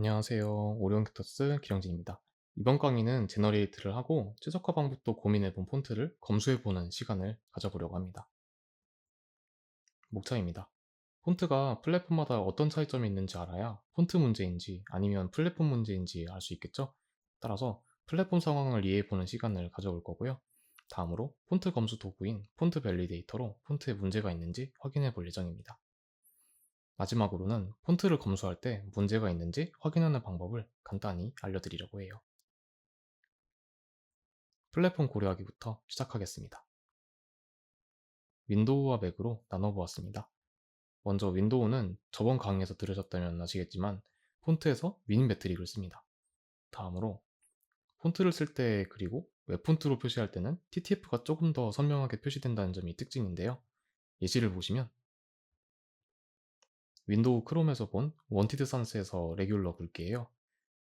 안녕하세요. 오리온 캡터스 기영진입니다. 이번 강의는 제너레이트를 하고 최적화 방법도 고민해본 폰트를 검수해보는 시간을 가져보려고 합니다. 목차입니다. 폰트가 플랫폼마다 어떤 차이점이 있는지 알아야 폰트 문제인지 아니면 플랫폼 문제인지 알 수 있겠죠? 따라서 플랫폼 상황을 이해해보는 시간을 가져볼 거고요. 다음으로 폰트 검수 도구인 폰트 밸리데이터로 폰트에 문제가 있는지 확인해 볼 예정입니다. 마지막으로는 폰트를 검수할 때 문제가 있는지 확인하는 방법을 간단히 알려드리려고 해요. 플랫폼 고려하기부터 시작하겠습니다. 윈도우와 맥으로 나눠보았습니다. 먼저 윈도우는 저번 강의에서 들으셨다면 아시겠지만 폰트에서 윈 매트릭을 씁니다. 다음으로 폰트를 쓸 때 그리고 웹폰트로 표시할 때는 TTF가 조금 더 선명하게 표시된다는 점이 특징인데요. 예시를 보시면 윈도우 크롬에서 본 원티드 산스에서 레귤러 굵기예요.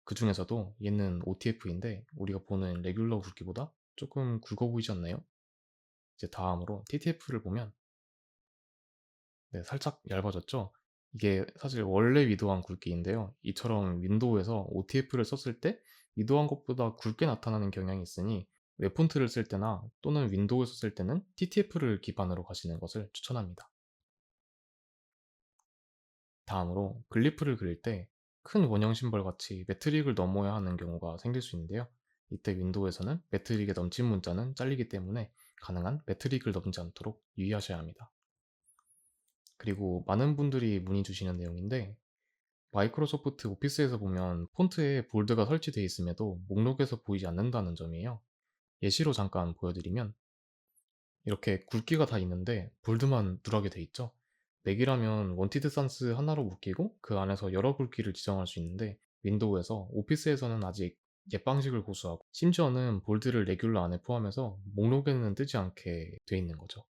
그 중에서도 얘는 OTF인데 우리가 보는 레귤러 굵기보다 조금 굵어 보이지 않나요? 이제 다음으로 TTF를 보면 네, 살짝 얇아졌죠? 이게 사실 원래 위도한 굵기인데요. 이처럼 윈도우에서 OTF를 썼을 때 위도한 것보다 굵게 나타나는 경향이 있으니 웹폰트를 쓸 때나 또는 윈도우에서 쓸 때는 TTF를 기반으로 가시는 것을 추천합니다. 다음으로 글리프를 그릴 때 큰 원형 심벌 같이 매트릭을 넘어야 하는 경우가 생길 수 있는데요. 이때 윈도우에서는 매트릭에 넘친 문자는 잘리기 때문에 가능한 매트릭을 넘지 않도록 유의하셔야 합니다. 그리고 많은 분들이 문의 주시는 내용인데 마이크로소프트 오피스에서 보면 폰트에 볼드가 설치되어 있음에도 목록에서 보이지 않는다는 점이에요. 예시로 잠깐 보여드리면 이렇게 굵기가 다 있는데 볼드만 누락이 돼 있죠. 맥이라면 원티드 산스 하나로 묶이고 그 안에서 여러 굵기를 지정할 수 있는데 윈도우에서 오피스에서는 아직 옛 방식을 고수하고 심지어는 볼드를 레귤러 안에 포함해서 목록에는 뜨지 않게 돼 있는 거죠.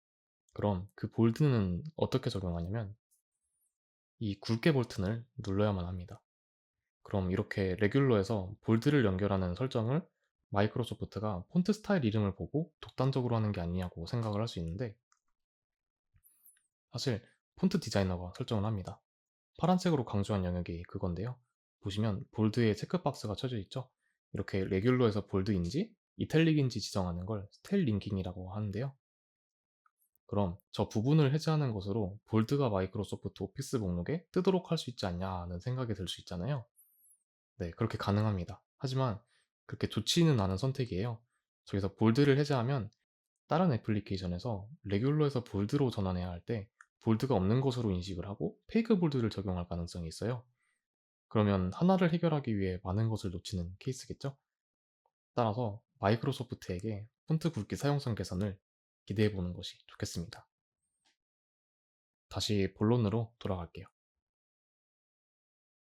그럼 그 볼드는 어떻게 적용하냐면 이 굵게 버튼을 눌러야만 합니다. 그럼 이렇게 레귤러에서 볼드를 연결하는 설정을 마이크로소프트가 폰트 스타일 이름을 보고 독단적으로 하는 게 아니냐고 생각을 할 수 있는데 사실 폰트 디자이너가 설정을 합니다. 파란색으로 강조한 영역이 그건데요. 보시면 볼드에 체크박스가 쳐져 있죠. 이렇게 레귤러에서 볼드인지 이탈릭인지 지정하는 걸 스타일 링킹이라고 하는데요. 그럼 저 부분을 해제하는 것으로 볼드가 마이크로소프트 오피스 목록에 뜨도록 할 수 있지 않냐는 생각이 들 수 있잖아요. 네, 그렇게 가능합니다. 하지만 그렇게 좋지는 않은 선택이에요. 저기서 볼드를 해제하면 다른 애플리케이션에서 레귤러에서 볼드로 전환해야 할 때 볼드가 없는 것으로 인식을 하고 페이크 볼드를 적용할 가능성이 있어요. 그러면 하나를 해결하기 위해 많은 것을 놓치는 케이스겠죠? 따라서 마이크로소프트에게 폰트 굵기 사용성 개선을 기대해 보는 것이 좋겠습니다. 다시 본론으로 돌아갈게요.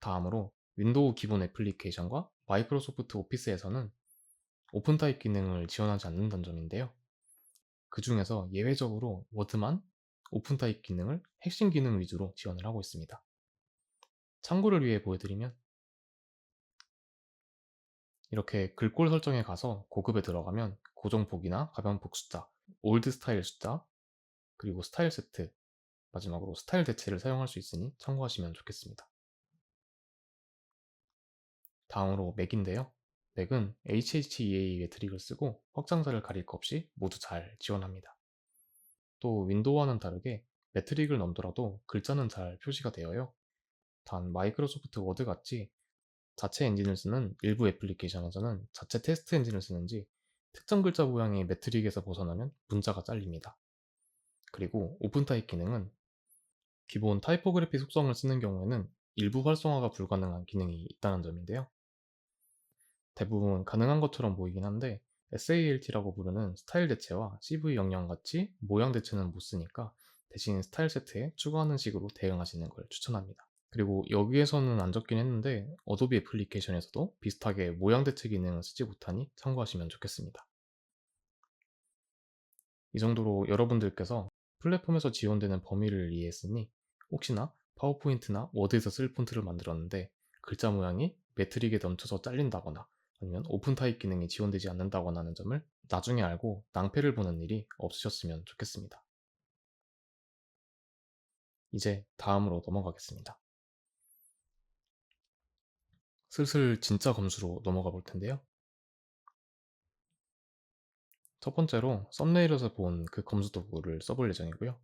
다음으로 윈도우 기본 애플리케이션과 마이크로소프트 오피스에서는 오픈 타입 기능을 지원하지 않는다는 점인데요. 그 중에서 예외적으로 워드만 오픈 타입 기능을 핵심 기능 위주로 지원을 하고 있습니다. 참고를 위해 보여드리면 이렇게 글꼴 설정에 가서 고급에 들어가면 고정폭이나 가변폭 숫자, 올드 스타일 숫자, 그리고 스타일 세트, 마지막으로 스타일 대체를 사용할 수 있으니 참고하시면 좋겠습니다. 다음으로 맥인데요. 맥은 HHEA 매트릭을 쓰고 확장자를 가릴 것 없이 모두 잘 지원합니다. 또 윈도우와는 다르게 매트릭을 넘더라도 글자는 잘 표시가 되어요. 단 마이크로소프트 워드 같이 자체 엔진을 쓰는 일부 애플리케이션에서는 자체 테스트 엔진을 쓰는지 특정 글자 모양이 매트릭에서 벗어나면 문자가 잘립니다. 그리고 오픈 타입 기능은 기본 타이포그래피 속성을 쓰는 경우에는 일부 활성화가 불가능한 기능이 있다는 점인데요. 대부분 가능한 것처럼 보이긴 한데 SALT라고 부르는 스타일 대체와 CV 영역 같이 모양 대체는 못 쓰니까 대신 스타일 세트에 추가하는 식으로 대응하시는 걸 추천합니다. 그리고 여기에서는 안 적긴 했는데 어도비 애플리케이션에서도 비슷하게 모양 대체 기능을 쓰지 못하니 참고하시면 좋겠습니다. 이 정도로 여러분들께서 플랫폼에서 지원되는 범위를 이해했으니 혹시나 파워포인트나 워드에서 쓸 폰트를 만들었는데 글자 모양이 매트릭에 넘쳐서 잘린다거나 아니면 오픈 타입 기능이 지원되지 않는다거나 하는 점을 나중에 알고 낭패를 보는 일이 없으셨으면 좋겠습니다. 이제 다음으로 넘어가겠습니다. 슬슬 진짜 검수로 넘어가 볼 텐데요. 첫 번째로 썸네일에서 본 그 검수 도구를 써볼 예정이고요.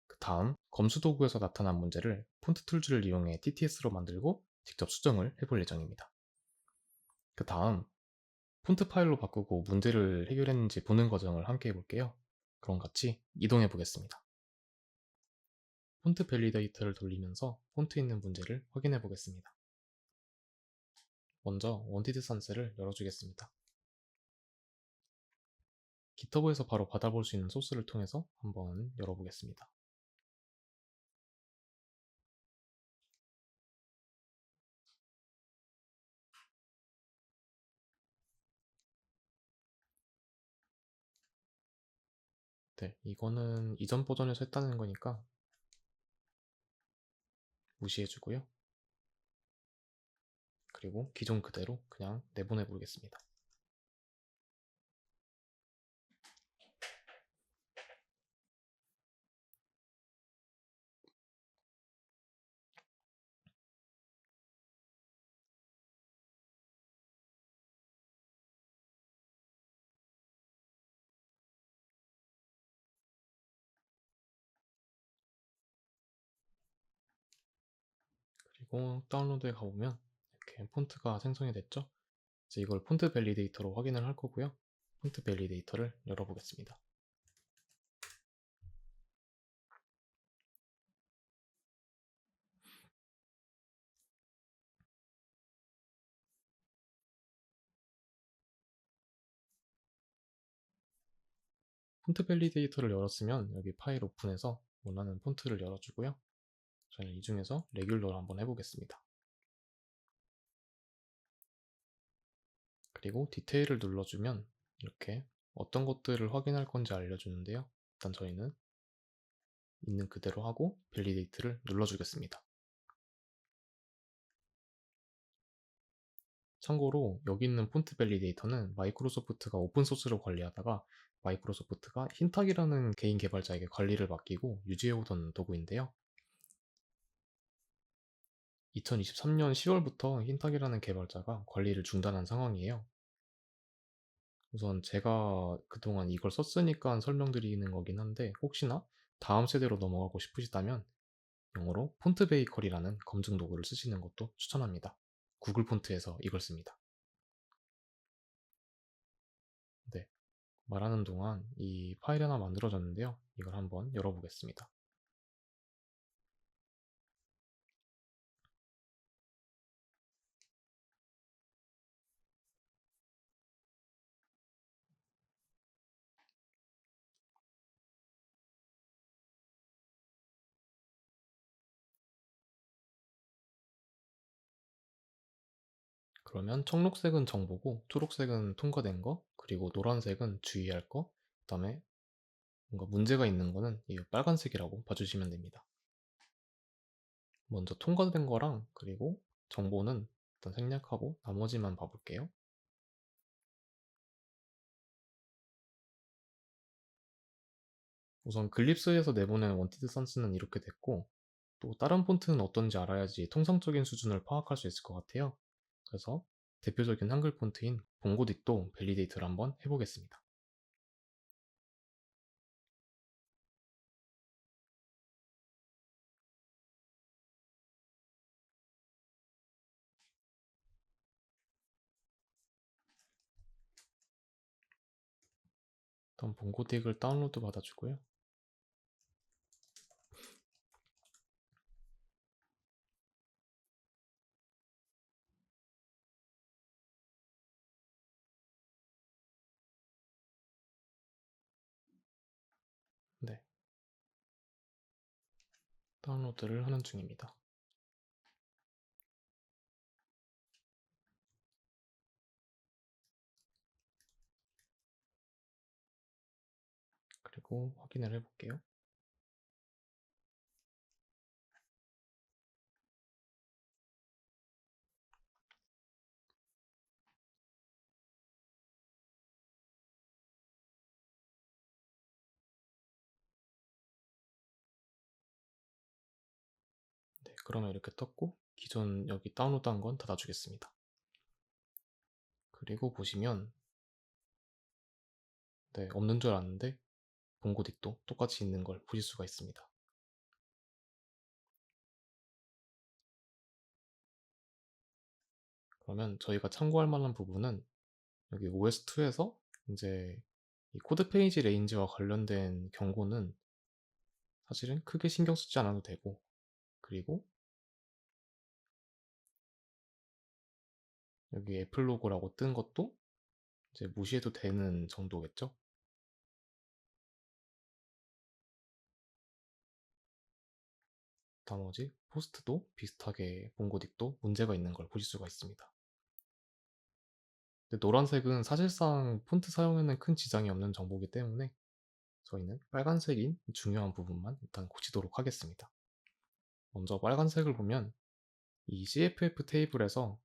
그 다음 검수 도구에서 나타난 문제를 폰트 툴즈를 이용해 TTS로 만들고 직접 수정을 해볼 예정입니다. 그 다음 폰트 파일로 바꾸고 문제를 해결했는지 보는 과정을 함께 해볼게요. 그럼 같이 이동해 보겠습니다. 폰트 밸리데이터를 돌리면서 폰트에 있는 문제를 확인해 보겠습니다. 먼저 원티드 산스를 열어주겠습니다. 깃허브에서 바로 받아볼 수 있는 소스를 통해서 한번 열어보겠습니다. 네, 이거는 이전 버전에서 했다는 거니까 무시해주고요. 그리고 기존 그대로 그냥 내보내 보겠습니다. 그리고 다운로드에 가보면 이렇게 폰트가 생성이 됐죠? 이제 이걸 폰트 밸리데이터로 확인을 할 거고요. 폰트 밸리데이터를 열어보겠습니다. 폰트 밸리데이터를 열었으면 여기 파일 오픈해서 원하는 폰트를 열어주고요. 저는 이 중에서 레귤러를 한번 해보겠습니다. 그리고 디테일을 눌러주면 이렇게 어떤 것들을 확인할 건지 알려주는데요. 일단 저희는 있는 그대로 하고 밸리데이트를 눌러주겠습니다. 참고로 여기 있는 폰트 밸리데이터는 마이크로소프트가 오픈소스로 관리하다가 마이크로소프트가 흰탁이라는 개인 개발자에게 관리를 맡기고 유지해오던 도구인데요. 2023년 10월부터 흰탁이라는 개발자가 관리를 중단한 상황이에요. 우선 제가 그동안 이걸 썼으니까 설명드리는 거긴 한데 혹시나 다음 세대로 넘어가고 싶으시다면 영어로 폰트 베이커리라는 검증 도구를 쓰시는 것도 추천합니다. 구글 폰트에서 이걸 씁니다. 네, 말하는 동안 이 파일 하나 만들어졌는데요. 이걸 한번 열어보겠습니다. 그러면 청록색은 정보고 초록색은 통과된 거, 그리고 노란색은 주의할 거, 그 다음에 뭔가 문제가 있는 거는 이 빨간색이라고 봐주시면 됩니다. 먼저 통과된 거랑 그리고 정보는 일단 생략하고 나머지만 봐볼게요. 우선 글립스에서 내보낸 원티드 산스는 이렇게 됐고 또 다른 폰트는 어떤지 알아야지 통상적인 수준을 파악할 수 있을 것 같아요. 그래서 대표적인 한글 폰트인 봉고딕도 밸리데이트를 한번 해보겠습니다. 일단 봉고딕을 다운로드 받아주고요. 네, 다운로드를 하는 중입니다. 그리고 확인을 해볼게요. 네, 그러면 이렇게 떴고 기존 여기 다운로드한 건 닫아주겠습니다. 그리고 보시면 네, 없는 줄 알았는데 봉고딕도 똑같이 있는 걸 보실 수가 있습니다. 그러면 저희가 참고할 만한 부분은 여기 OS2에서 이제 이 코드 페이지 레인지와 관련된 경고는 사실은 크게 신경 쓰지 않아도 되고, 그리고 여기 애플 로고라고 뜬 것도 이제 무시해도 되는 정도겠죠? 나머지 포스트도 비슷하게 봉고딕도 문제가 있는 걸 보실 수가 있습니다. 근데 노란색은 사실상 폰트 사용에는 큰 지장이 없는 정보이기 때문에 저희는 빨간색인 중요한 부분만 일단 고치도록 하겠습니다. 먼저 빨간색을 보면 이 CFF 테이블에서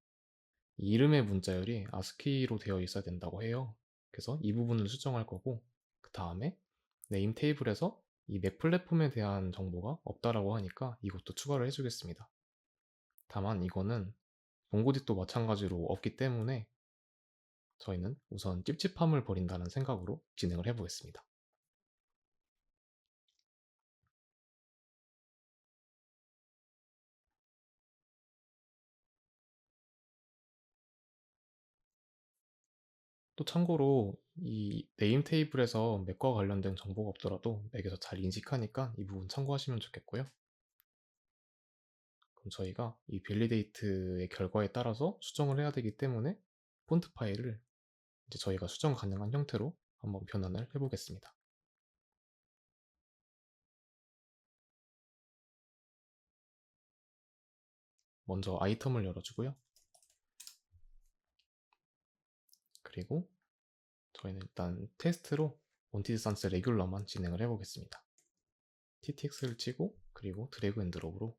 이 이름의 문자열이 아스키로 되어 있어야 된다고 해요. 그래서 이 부분을 수정할 거고, 그 다음에 네임 테이블에서 이 맥 플랫폼에 대한 정보가 없다라고 하니까 이것도 추가를 해주겠습니다. 다만 이거는 봉고딕도 마찬가지로 없기 때문에 저희는 우선 찝찝함을 버린다는 생각으로 진행을 해보겠습니다. 또 참고로 이 네임 테이블에서 맥과 관련된 정보가 없더라도 맥에서 잘 인식하니까 이 부분 참고하시면 좋겠고요. 그럼 저희가 이 밸리데이트의 결과에 따라서 수정을 해야 되기 때문에 폰트 파일을 이제 저희가 수정 가능한 형태로 한번 변환을 해보겠습니다. 먼저 아이템을 열어주고요. 그리고 저희는 일단 테스트로 원티드 산스 레귤러만 진행을 해보겠습니다. ttx를 치고 그리고 드래그 앤 드롭으로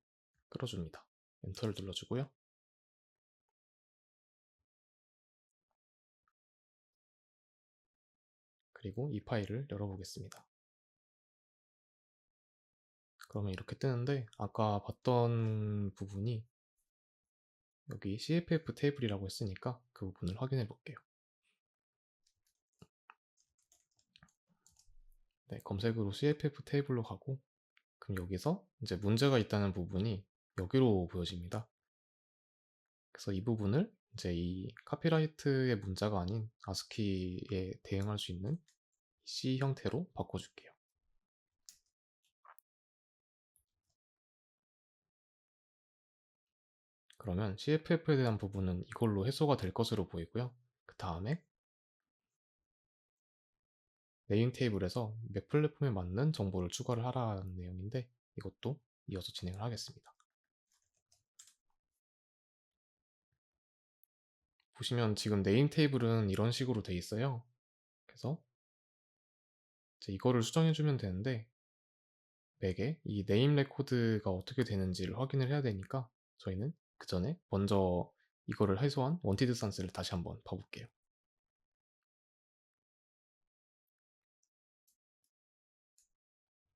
끌어줍니다. 엔터를 눌러주고요. 그리고 이 파일을 열어보겠습니다. 그러면 이렇게 뜨는데 아까 봤던 부분이 여기 CFF 테이블이라고 했으니까 그 부분을 확인해 볼게요. 네, 검색으로 CFF 테이블로 가고 그럼 여기서 이제 문제가 있다는 부분이 여기로 보여집니다. 그래서 이 부분을 이제 이 카피라이트의 문자가 아닌 아스키에 대응할 수 있는 C 형태로 바꿔줄게요. 그러면 CFF에 대한 부분은 이걸로 해소가 될 것으로 보이고요. 그 다음에 네임 테이블에서 맥 플랫폼에 맞는 정보를 추가를 하라는 내용인데 이것도 이어서 진행을 하겠습니다. 보시면 지금 네임 테이블은 이런 식으로 돼 있어요. 그래서 이제 이거를 수정해주면 되는데 맥에 이 네임 레코드가 어떻게 되는지를 확인을 해야 되니까 저희는 그 전에 먼저 이거를 해소한 원티드 산스를 다시 한번 봐볼게요.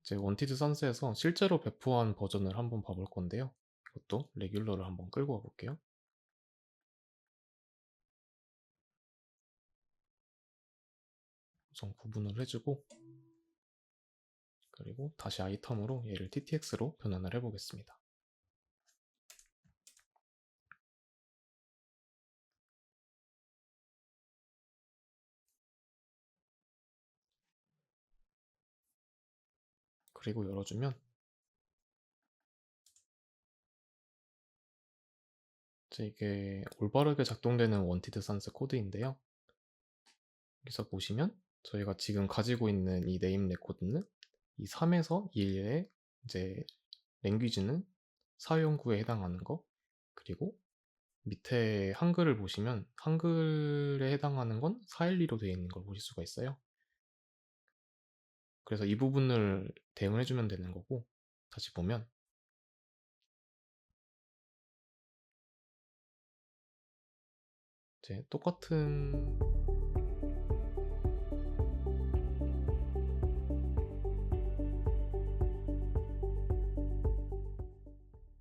이제 원티드 산스에서 실제로 배포한 버전을 한번 봐볼 건데요. 이것도 레귤러를 한번 끌고 와볼게요. 우선 구분을 해주고 그리고 다시 아이템으로 얘를 ttx로 변환을 해보겠습니다. 그리고 열어주면 이제 이게 올바르게 작동되는 원티드 산스 코드인데요. 여기서 보시면 저희가 지금 가지고 있는 이 네임 레코드는 이 3에서 1의 이제 랭귀지는 사회연구에 해당하는 거, 그리고 밑에 한글을 보시면 한글에 해당하는 건 412로 되어 있는 걸 보실 수가 있어요. 그래서 이 부분을 대응을 해주면 되는 거고, 다시 보면 이제 똑같은